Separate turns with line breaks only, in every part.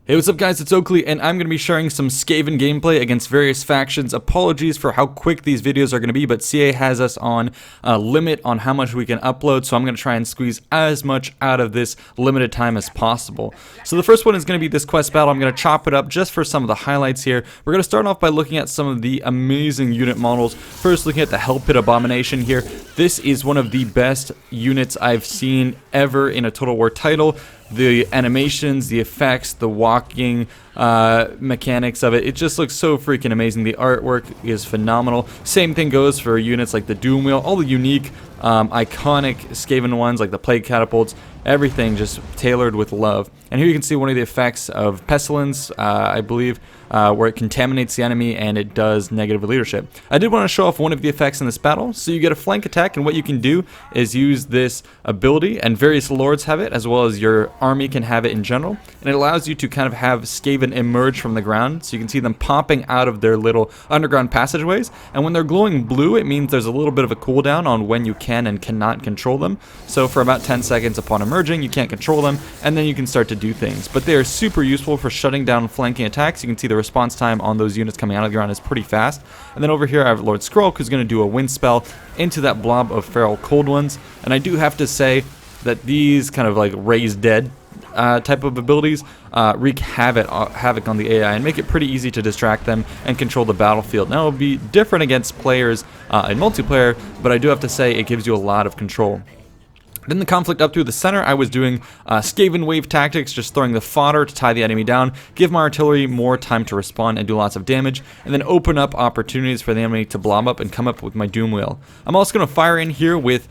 Hey, what's up guys, it's Oakley, and I'm going to be sharing some Skaven gameplay against various factions. Apologies for how quick these videos are going to be, but CA has us on a limit on how much we can upload, so I'm going to try and squeeze as much out of this limited time as possible. So the first one is going to be this quest battle. I'm going to chop it up just for some of the highlights here. We're going to start off by looking at some of the amazing unit models. First, looking at the Hell Pit Abomination here. This is one of the best units I've seen ever in a Total War title. The animations, the effects, the walking mechanics of it, it just looks so freaking amazing. The artwork is phenomenal. Same thing goes for units like the Doom Wheel, all the unique, iconic Skaven ones like the Plague Catapults, everything just tailored with love. And here you can see one of the effects of Pestilence, I believe, where it contaminates the enemy and it does negative leadership. I did want to show off one of the effects in this battle. So you get a flank attack, and what you can do is use this ability, and various lords have it, as well as your army can have it in general. And it allows you to kind of have Skaven emerge from the ground, so you can see them popping out of their little underground passageways. And when they're glowing blue, it means there's a little bit of a cooldown on when you can and cannot control them. So for about 10 seconds upon emerging, you can't control them, and then you can start to do things. But they are super useful for shutting down flanking attacks. You can see the response time on those units coming out of the ground is pretty fast. And then over here I have Lord Skrull, who's going to do a wind spell into that blob of feral cold ones. And I do have to say that these kind of like raise dead type of abilities wreak havoc on the AI and make it pretty easy to distract them and control the battlefield. Now, it'll be different against players in multiplayer, but I do have to say it gives you a lot of control. Then the conflict up through the center, I was doing Skaven wave tactics, just throwing the fodder to tie the enemy down, give my artillery more time to respond and do lots of damage, and then open up opportunities for the enemy to blob up and come up with my Doom Wheel. I'm also going to fire in here with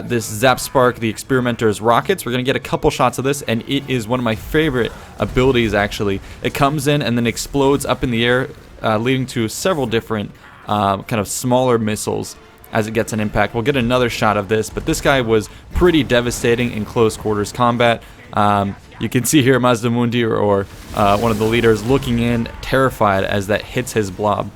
this Zap Spark, the Experimenter's rockets. We're going to get a couple shots of this, and it is one of my favorite abilities, actually. It comes in and then explodes up in the air, leading to several different kind of smaller missiles. As it gets an impact, we'll get another shot of this, but this guy was pretty devastating in close quarters combat. You can see here Mazdamundi or one of the leaders looking in, terrified as that hits his blob.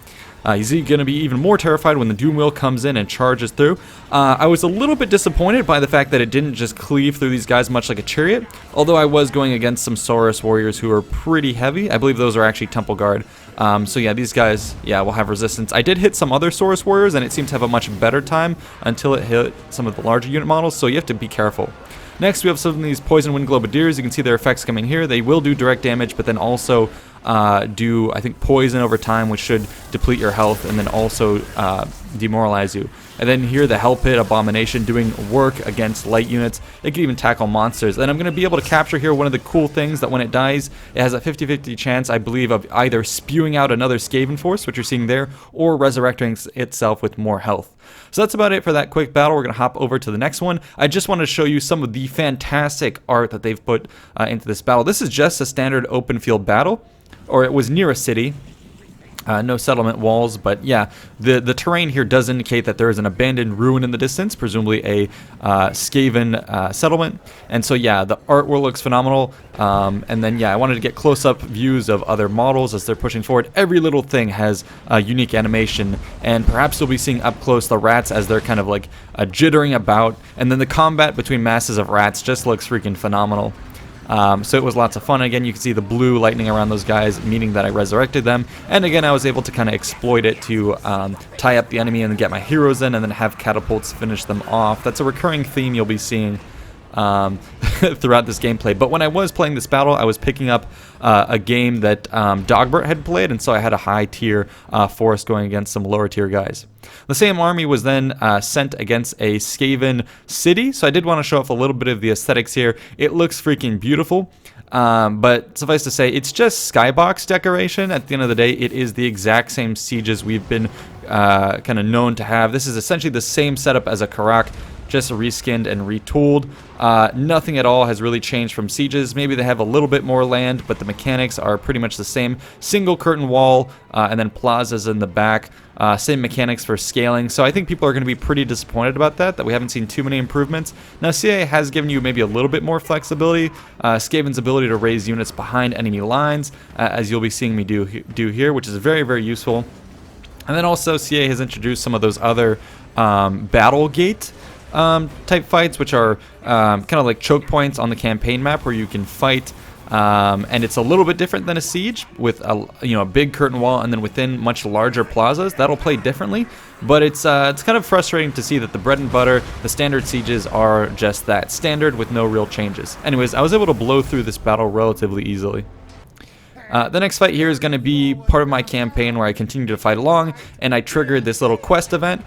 He's going to be even more terrified when the Doom Wheel comes in and charges through. I was a little bit disappointed by the fact that it didn't just cleave through these guys much like a chariot, although I was going against some Saurus warriors who are pretty heavy. I believe those are actually Temple Guard. So yeah, these guys, will have resistance. I did hit some other Saurus warriors, and it seemed to have a much better time until it hit some of the larger unit models, so you have to be careful. Next, we have some of these Poison Wind Globadiers. You can see their effects coming here. They will do direct damage, but then also do, I think, poison over time, which should deplete your health and then also demoralize you. And then here, the Hell Pit Abomination doing work against light units. They can even tackle monsters. And I'm going to be able to capture here one of the cool things that when it dies, it has a 50-50 chance, I believe, of either spewing out another Skaven force, which you're seeing there, or resurrecting itself with more health. So that's about it for that quick battle. We're going to hop over to the next one. I just wanted to show you some of the fantastic art that they've put into this battle. This is just a standard open field battle, or it was near a city. No settlement walls, but yeah, the terrain here does indicate that there is an abandoned ruin in the distance, presumably a Skaven settlement. And so yeah, the artwork looks phenomenal. And then yeah, I wanted to get close-up views of other models as they're pushing forward. Every little thing has a unique animation, and perhaps you'll be seeing up close the rats as they're kind of like jittering about. And then the combat between masses of rats just looks freaking phenomenal. So it was lots of fun. Again, you can see the blue lightning around those guys, meaning that I resurrected them. And again, I was able to kind of exploit it to tie up the enemy and then get my heroes in and then have catapults finish them off. That's a recurring theme you'll be seeing throughout this gameplay. But when I was playing this battle, I was picking up a game that Dogbert had played, and so I had a high tier force going against some lower tier guys. The same army was then sent against a Skaven city, so I did want to show off a little bit of the aesthetics here. It looks freaking beautiful. But suffice to say, it's just skybox decoration. At the end of the day, it is the exact same sieges we've been kind of known to have. This is essentially the same setup as a Karak, just reskinned and retooled. Nothing at all has really changed from sieges. Maybe they have a little bit more land, but the mechanics are pretty much the same. Single curtain wall, and then plazas in the back. Same mechanics for scaling. So I think people are going to be pretty disappointed about that we haven't seen too many improvements. Now, CA has given you maybe a little bit more flexibility. Skaven's ability to raise units behind enemy lines, as you'll be seeing me do here, which is very, very useful. And then also CA has introduced some of those other battle gate type fights, which are kind of like choke points on the campaign map where you can fight and it's a little bit different than a siege with a big curtain wall, and then within much larger plazas that'll play differently. But it's kind of frustrating to see that the bread and butter, the standard sieges, are just that, standard with no real changes. Anyways, I was able to blow through this battle relatively easily. The next fight here is going to be part of my campaign where I continue to fight along, and I triggered this little quest event.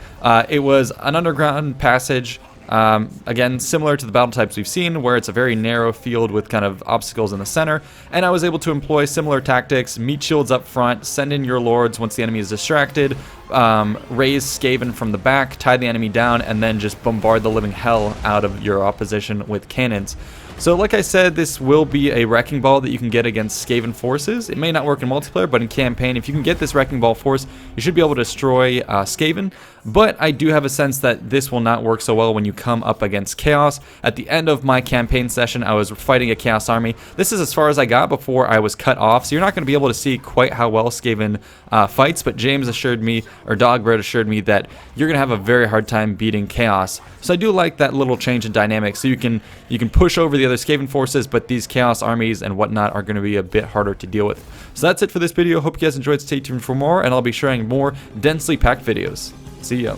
It was an underground passage, again, similar to the battle types we've seen, where it's a very narrow field with kind of obstacles in the center, and I was able to employ similar tactics: meat shields up front, send in your lords once the enemy is distracted, raise Skaven from the back, tie the enemy down, and then just bombard the living hell out of your opposition with cannons. So like I said, this will be a wrecking ball that you can get against Skaven forces. It may not work in multiplayer, but in campaign, if you can get this wrecking ball force, you should be able to destroy Skaven. But I do have a sense that this will not work so well when you come up against Chaos. At the end of my campaign session, I was fighting a Chaos army. This is as far as I got before I was cut off, so you're not going to be able to see quite how well Skaven fights, but James assured me, or Dogbird assured me, that you're going to have a very hard time beating Chaos. So I do like that little change in dynamic, so you can push over the other Skaven forces, but these Chaos armies and whatnot are going to be a bit harder to deal with. So that's it for this video. Hope you guys enjoyed. Stay tuned for more, and I'll be sharing more densely packed videos. See ya.